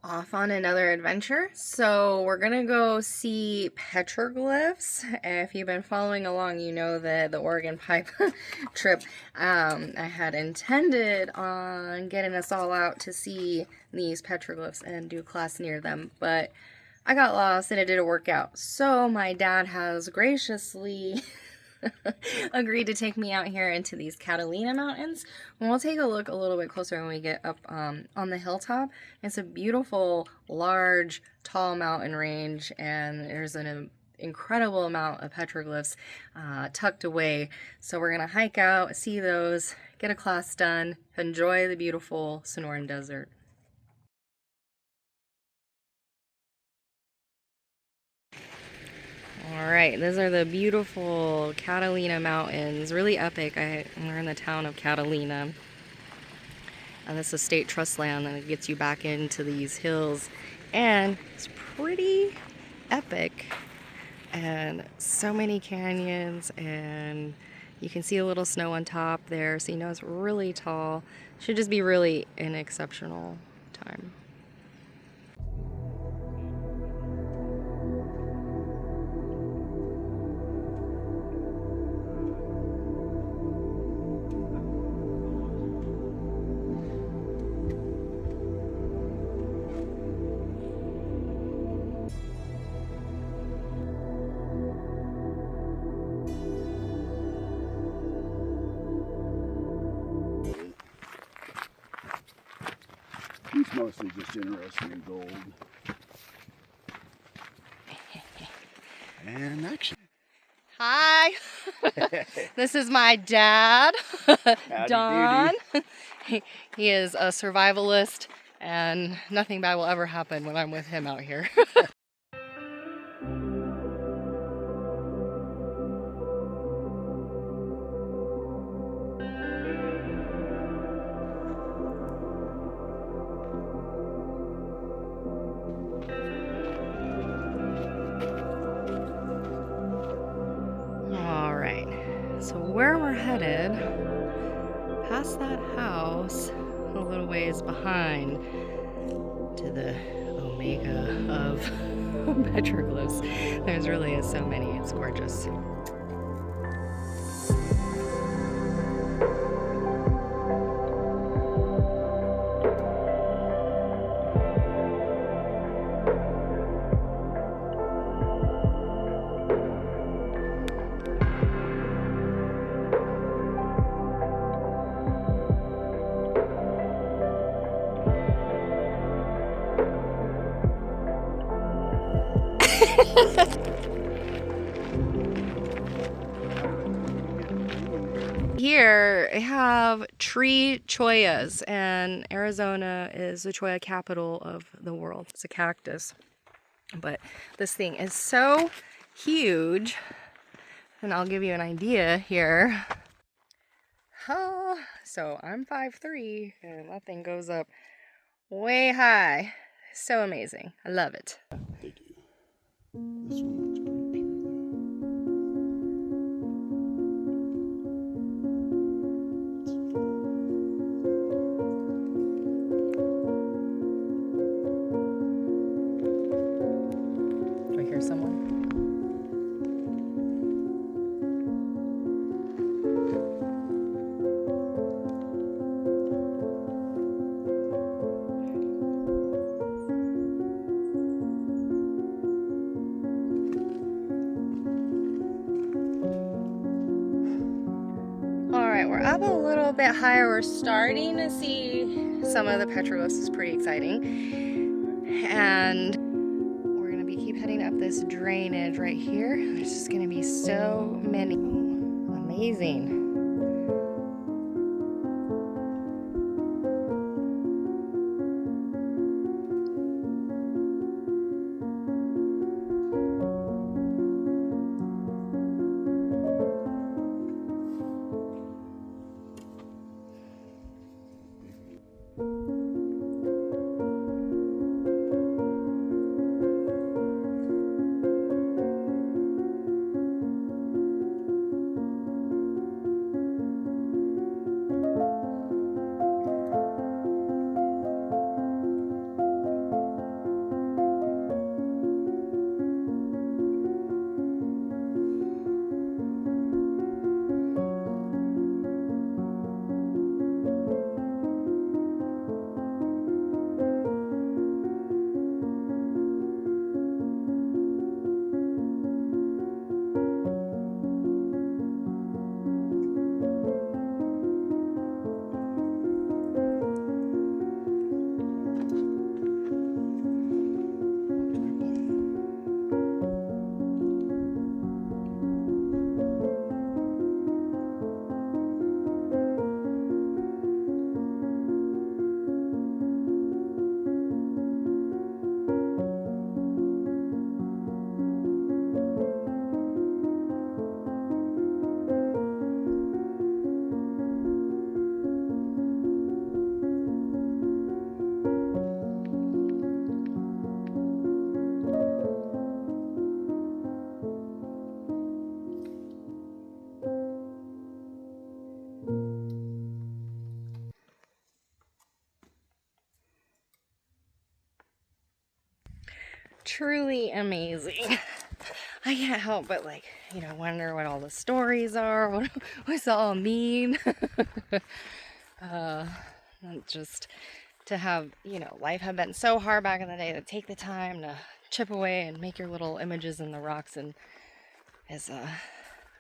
off on another adventure. So we're gonna go see petroglyphs. If you've been following along, you know that the Oregon Pipe trip, I had intended on getting us all out to see these petroglyphs and do a class near them, but I got lost and it didn't work out. So my dad has graciously agreed to take me out here into these Catalina Mountains. And we'll take a look a little bit closer when we get up on the hilltop. It's a beautiful, large, tall mountain range, and there's an incredible amount of petroglyphs tucked away. So we're gonna hike out, see those, get a class done, enjoy the beautiful Sonoran Desert. Alright, those are the beautiful Catalina Mountains. Really epic. We're in the town of Catalina. And this is state trust land, and it gets you back into these hills. And it's pretty epic. And so many canyons, and you can see a little snow on top there, so you know it's really tall. Should just be really an exceptional time. He's mostly just interested in gold. And action. Hi, this is my dad, Don. He is a survivalist, and nothing bad will ever happen when I'm with him out here. So where we're headed, past that house, a little ways behind, to the omega of petroglyphs. There's really so many, it's gorgeous. Here I have tree choyas, and Arizona is the choya capital of the world. It's a cactus, but this thing is so huge, and I'll give you an idea here. Oh, so I'm 5'3", and that thing goes up way high. So amazing. I love it. They do. This one looks pretty pure Do I hear someone? We're up a little bit higher. We're starting to see some of the petroglyphs. It's pretty exciting. And we're going to keep heading up this drainage right here. There's just going to be so many. Amazing. truly amazing. I can't help but wonder what all the stories are, what's it all mean. uh, just to have, life had been so hard back in the day, to take the time to chip away and make your little images in the rocks and is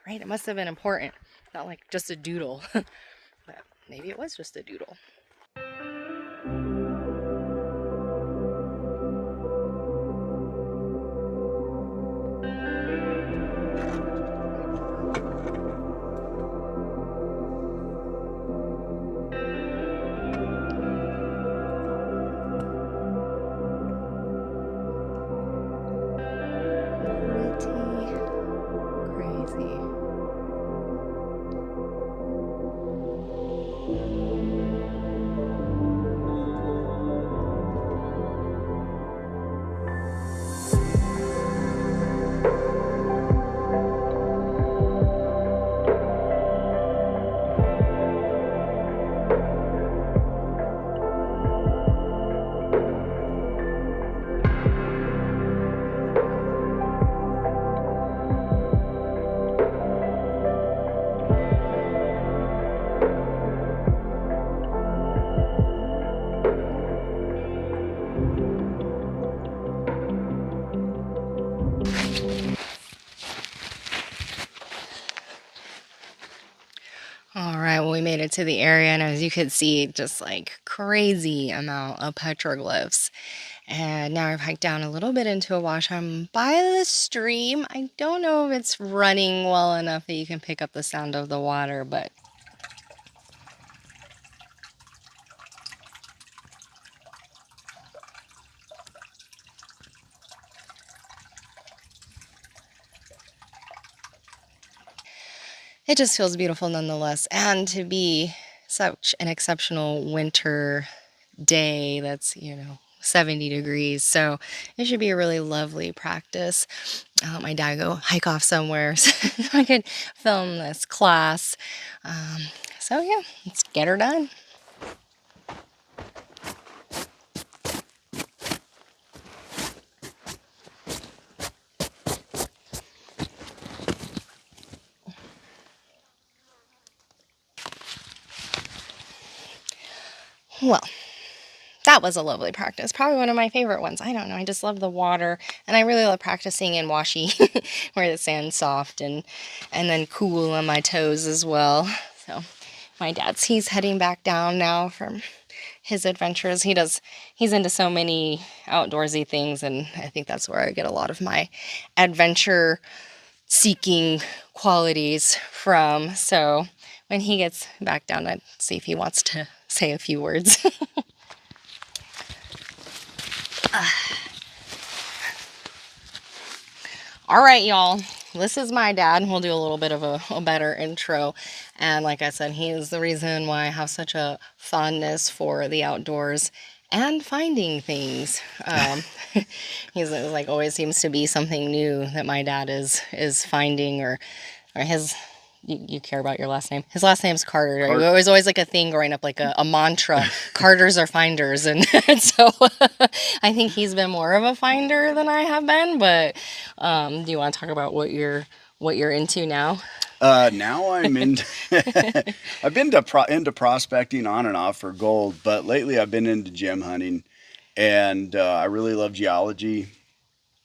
right, it must have been important, not like just a doodle. But maybe it was just a doodle. All right, well, we made it to the area, and as you could see, just like crazy amount of petroglyphs. And now I've hiked down a little bit into a wash. I'm by the stream. I don't know if it's running well enough that you can pick up the sound of the water, but it just feels beautiful nonetheless. And to be such an exceptional winter day that's, 70 degrees. So it should be a really lovely practice. My dad go hike off somewhere so I could film this class. So yeah, let's get her done. Well, that was a lovely practice. Probably one of my favorite ones. I don't know. I just love the water, and I really love practicing in washy, where the sand's soft and then cool on my toes as well. So my he's heading back down now from his adventures. He's into so many outdoorsy things, and I think that's where I get a lot of my adventure seeking qualities from. So when he gets back down, I'd see if he wants to say a few words. All right, y'all. This is my dad. We'll do a little bit of a better intro. And like I said, he is the reason why I have such a fondness for the outdoors and finding things. He's like always seems to be something new that my dad is finding, or his. You care about your last name? His last name's Carter. Right? It was always like a thing growing up, like a mantra. Carters are finders, and so I think he's been more of a finder than I have been. But do you want to talk about what you're into now? Now I'm into. I've been into prospecting on and off for gold, but lately I've been into gem hunting, and I really love geology.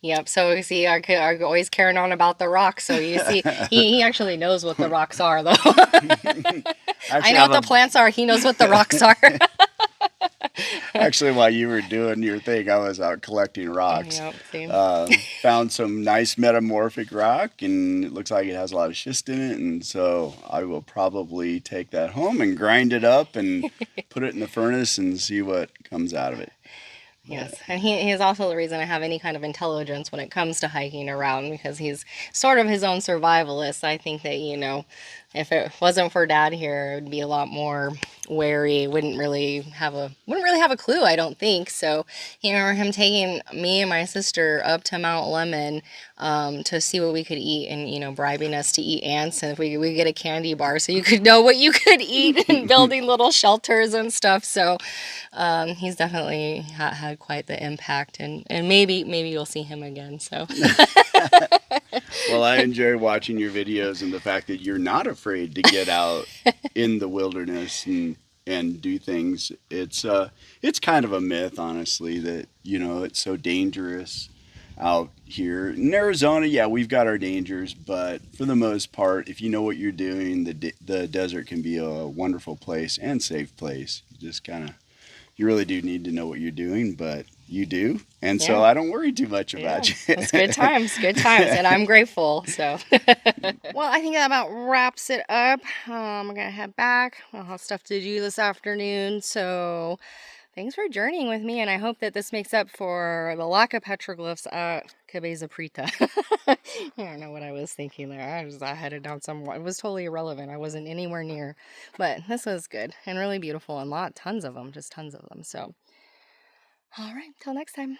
Yep. So you see, are always carrying on about the rocks. So you see, he actually knows what the rocks are, though. I know what the plants are. He knows what the rocks are. Actually, while you were doing your thing, I was out collecting rocks. Yep, same. Found some nice metamorphic rock, and it looks like it has a lot of schist in it. And so I will probably take that home and grind it up and put it in the furnace and see what comes out of it. Yes, and he is also the reason I have any kind of intelligence when it comes to hiking around, because he's sort of his own survivalist. I think that, if it wasn't for Dad here, it would be a lot more wary. Wouldn't really have a clue, I don't think. So, you know, him taking me and my sister up to Mount Lemon to see what we could eat, and you know, bribing us to eat ants, and if we get a candy bar so you could know what you could eat, and building little shelters and stuff. So he's definitely had quite the impact, and maybe you'll see him again. So Well, I enjoy watching your videos and the fact that you're not afraid to get out in the wilderness and do things. It's kind of a myth, honestly, that you know it's so dangerous out here in Arizona. Yeah, we've got our dangers, but for the most part, if you know what you're doing, the desert can be a wonderful place and safe place. Just kind of you really do need to know what you're doing, but you do. And so yeah. I don't worry too much Yeah, about you. it's good times, and I'm grateful. So, well, I think that about wraps it up. I'm gonna head back. I'll have stuff to do this afternoon. So, thanks for journeying with me, and I hope that this makes up for the lack of petroglyphs at Cabeza Preta. I don't know what I was thinking there. I headed down somewhere. It was totally irrelevant. I wasn't anywhere near, but this was good and really beautiful, and tons of them, just tons of them. So, all right, till next time.